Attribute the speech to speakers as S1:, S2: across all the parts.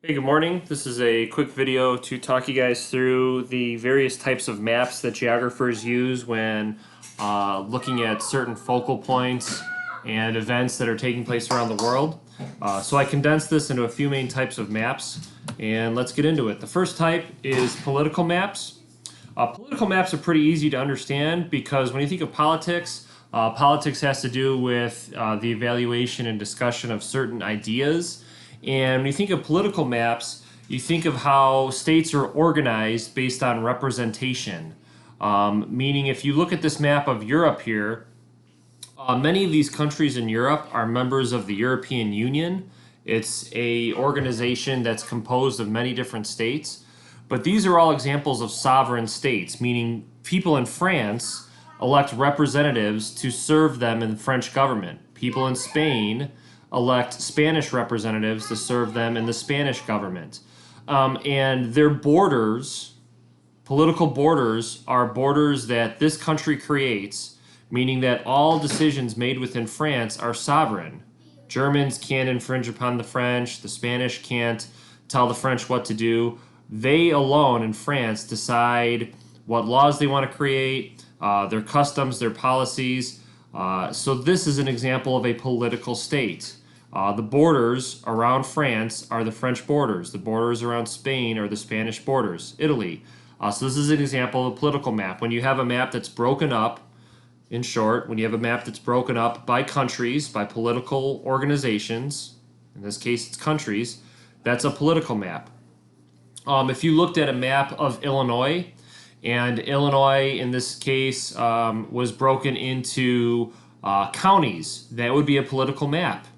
S1: Hey, good morning. This is a quick video to talk you guys through the various types of maps that geographers use when looking at certain focal points and events that are taking place around the world. So I condensed this into a few main types of maps, and let's get into it. The first type is political maps. Political maps are pretty easy to understand because when you think of politics, politics has to do with the evaluation and discussion of certain ideas. And when you think of political maps, you think of how states are organized based on representation. Meaning, if you look at this map of Europe here, many of these countries in Europe are members of the European Union. It's a organization that's composed of many different states. But these are all examples of sovereign states, meaning people in France elect representatives to serve them in the French government. People in Spain elect Spanish representatives to serve them in the Spanish government. And their borders, political borders, are borders that this country creates, meaning that all decisions made within France are sovereign. Germans can't infringe upon the French, the Spanish can't tell the French what to do. They alone in France decide what laws they want to create, their customs, their policies. So this is an example of a political state. The borders around France are the French borders. The borders around Spain are the Spanish borders, Italy. So this is an example of a political map. When you have a map that's broken up, in short, when you have a map that's broken up by countries, by political organizations, in this case it's countries, that's a political map. If you looked at a map of Illinois, and Illinois in this case was broken into counties, that would be a political map.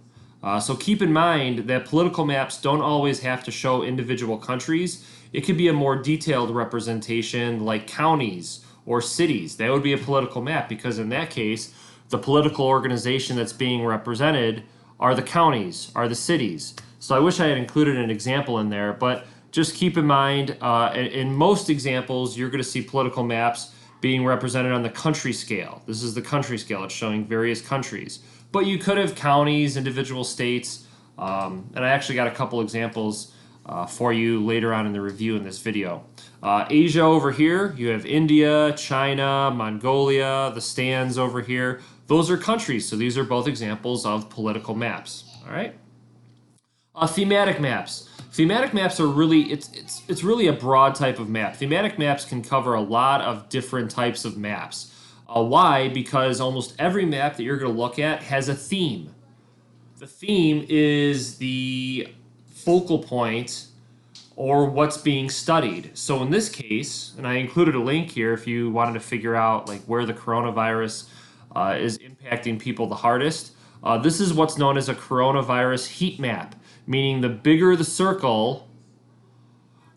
S1: So keep in mind that political maps don't always have to show individual countries. It could be a more detailed representation like counties or cities. That would be a political map because in that case, the political organization that's being represented are the counties, are the cities. So I wish I had included an example in there, but just keep in mind, in most examples, you're going to see political maps being represented on the country scale. This is the country scale. It's showing various countries. But you could have counties, individual states, and I actually got a couple examples for you later on in the review in this video. Asia over here, you have India, China, Mongolia, the stands over here. Those are countries, so these are both examples of political maps. All right. Thematic maps. Thematic maps are really, it's really a broad type of map. Thematic maps can cover a lot of different types of maps. Why? Because almost every map that you're going to look at has a theme. The theme is the focal point or what's being studied. So in this case, and I included a link here if you wanted to figure out like where the coronavirus is impacting people the hardest. This is what's known as a coronavirus heat map, meaning the bigger the circle,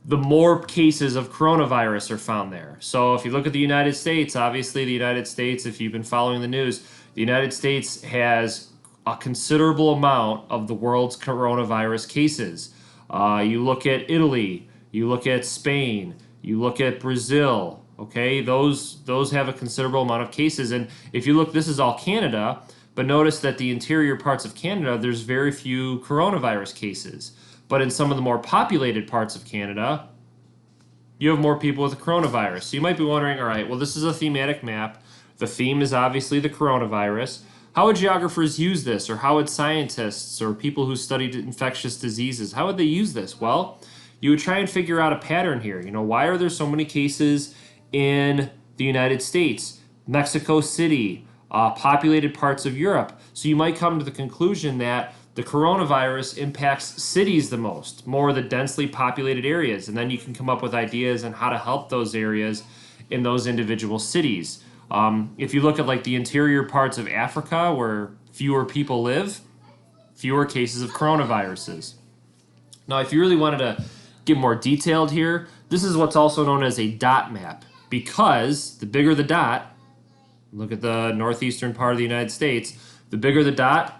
S1: the more cases of coronavirus are found there. So if you look at the United States, obviously the United States, if you've been following the news, the United States has a considerable amount of the world's coronavirus cases. You look at Italy, you look at Spain, you look at Brazil, okay? Those have a considerable amount of cases. And if you look, this is all Canada, but notice that the interior parts of Canada, there's very few coronavirus cases. But in some of the more populated parts of Canada, you have more people with the coronavirus. So you might be wondering, all right, well, this is a thematic map. The theme is obviously the coronavirus. How would geographers use this, or how would scientists or people who studied infectious diseases, how would they use this? Well, you would try and figure out a pattern here. You know, why are there so many cases in the United States, Mexico City, populated parts of Europe? So you might come to the conclusion that the coronavirus impacts cities the most, more of the densely populated areas, and then you can come up with ideas on how to help those areas in those individual cities. If you look at like the interior parts of Africa where fewer people live, fewer cases of coronaviruses. Now, if you really wanted to get more detailed here, this is what's also known as a dot map, because the bigger the dot, look at the northeastern part of the United States, the bigger the dot,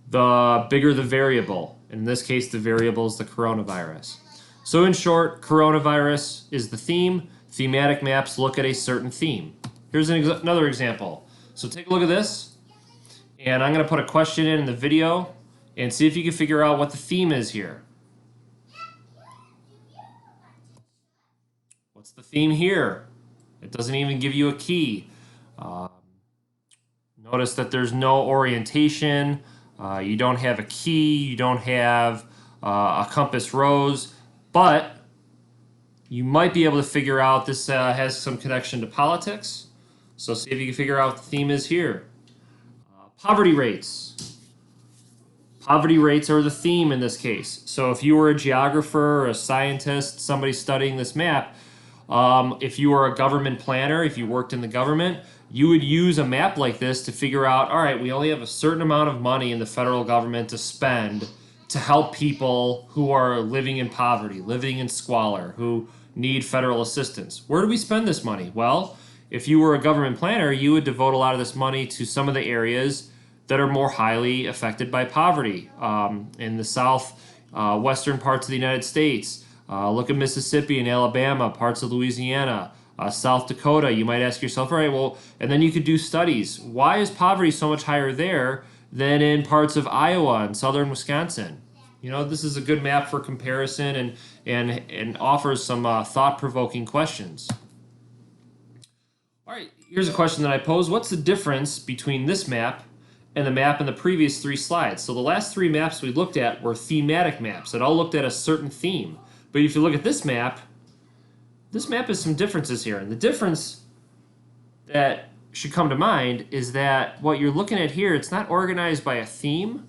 S1: the bigger the variable. In this case, the variable is the coronavirus. So in short, coronavirus is the theme. Thematic maps look at a certain theme. Here's another example. So take a look at this, and I'm going to put a question in the video and see if you can figure out what the theme is here. the theme here? It doesn't even give you a key. Uh, Notice that there's no orientation. You don't have a key. You don't have a compass rose. But you might be able to figure out this has some connection to politics. So see if you can figure out what the theme is here. Poverty rates. Poverty rates are the theme in this case. So if you were a geographer, or a scientist, somebody studying this map, if you were a government planner, if you worked in the government, you would use a map like this to figure out, all right, we only have a certain amount of money in the federal government to spend to help people who are living in poverty, living in squalor, who need federal assistance. Where do we spend this money? Well, if you were a government planner, you would devote a lot of this money to some of the areas that are more highly affected by poverty. In the western parts of the United States, look at Mississippi and Alabama, parts of Louisiana, South Dakota. You might ask yourself, all right, well, and then you could do studies. Why is poverty so much higher there than in parts of Iowa and southern Wisconsin? You know, this is a good map for comparison and offers some thought-provoking questions. All right, here's a question that I posed. What's the difference between this map and the map in the previous 3 slides? So the last 3 maps we looked at were thematic maps that all looked at a certain theme. But if you look at this map has some differences here. And the difference that should come to mind is that what you're looking at here, it's not organized by a theme.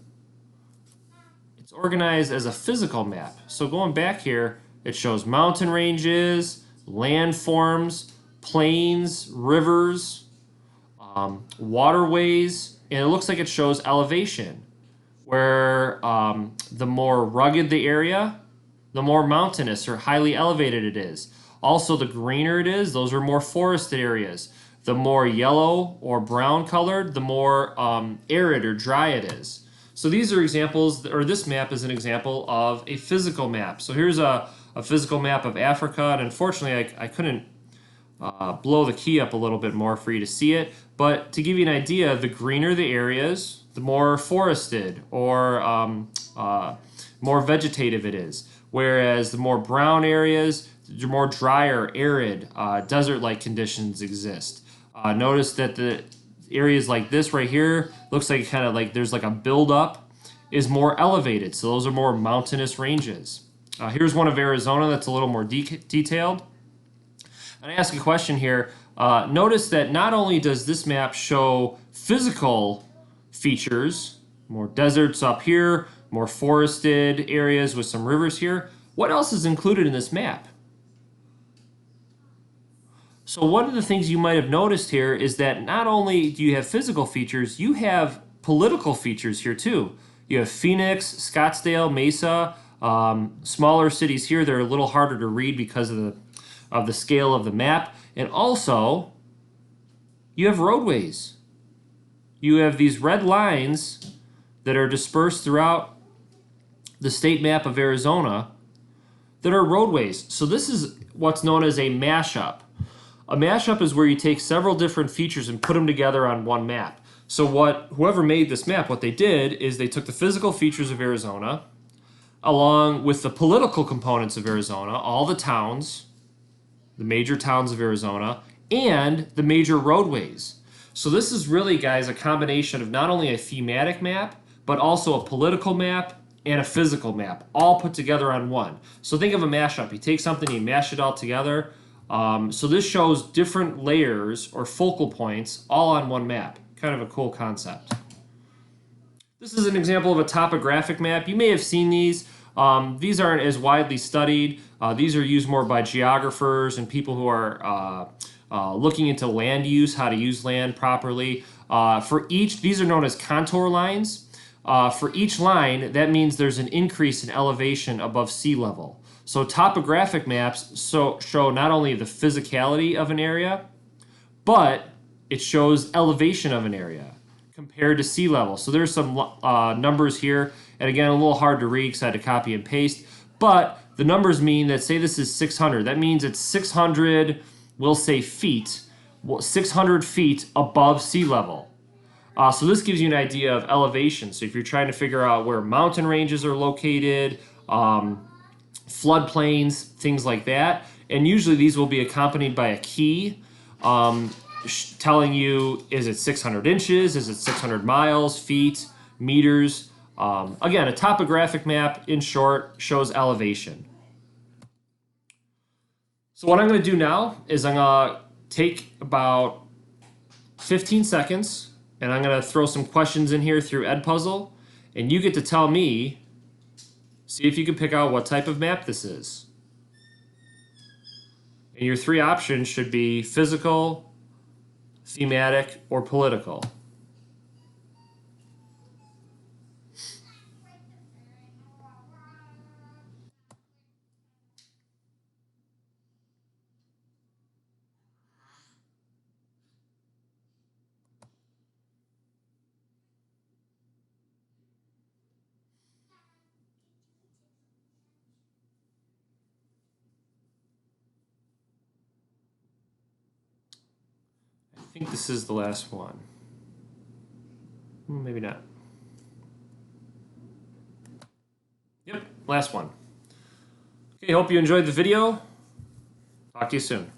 S1: It's organized as a physical map. So going back here, it shows mountain ranges, landforms, plains, rivers, waterways, and it looks like it shows elevation, where the more rugged the area, the more mountainous or highly elevated it is. Also, the greener it is, those are more forested areas. The more yellow or brown colored, the more arid or dry it is. So these are examples, or this map is an example of a physical map. So here's a physical map of Africa, and unfortunately I couldn't blow the key up a little bit more for you to see it. But to give you an idea, the greener the areas, the more forested or more vegetative it is. Whereas the more brown areas, the more drier, arid, desert-like conditions exist. Notice that the areas like this right here, looks like kind of like there's like a buildup, is more elevated. So those are more mountainous ranges. Here's one of Arizona that's a little more detailed. And I ask a question here. Notice that not only does this map show physical features, more deserts up here, more forested areas with some rivers here, what else is included in this map? So one of the things you might have noticed here is that not only do you have physical features, you have political features here too. You have Phoenix, Scottsdale, Mesa, smaller cities here. They're a little harder to read because of the scale of the map. And also, you have roadways. You have these red lines that are dispersed throughout the state map of Arizona that are roadways. So this is what's known as a mashup. A mashup is where you take several different features and put them together on one map. So whoever made this map, what they did is they took the physical features of Arizona along with the political components of Arizona, all the towns, the major towns of Arizona, and the major roadways. So this is really, guys, a combination of not only a thematic map, but also a political map and a physical map, all put together on one. So think of a mashup. You take something, you mash it all together. So this shows different layers or focal points all on one map. Kind of a cool concept. This is an example of a topographic map. You may have seen these. These aren't as widely studied. These are used more by geographers and people who are looking into land use, how to use land properly. These are known as contour lines. For each line, that means there's an increase in elevation above sea level. So topographic maps show not only the physicality of an area, but it shows elevation of an area compared to sea level. So there's some numbers here, and again, a little hard to read because I had to copy and paste, but the numbers mean that, say this is 600, that means it's 600, we'll say feet, 600 feet above sea level. So this gives you an idea of elevation. So if you're trying to figure out where mountain ranges are located, floodplains, things like that, and usually these will be accompanied by a key telling you, is it 600 inches, is it 600 miles, feet, meters. Again, a topographic map, in short, shows elevation. So what I'm going to do now is I'm going to take about 15 seconds, and I'm going to throw some questions in here through Edpuzzle, and you get to tell me, see if you can pick out what type of map this is. And your three options should be physical, thematic, or political. I think this is the last one. Maybe not. Yep, last one. Okay, hope you enjoyed the video. Talk to you soon.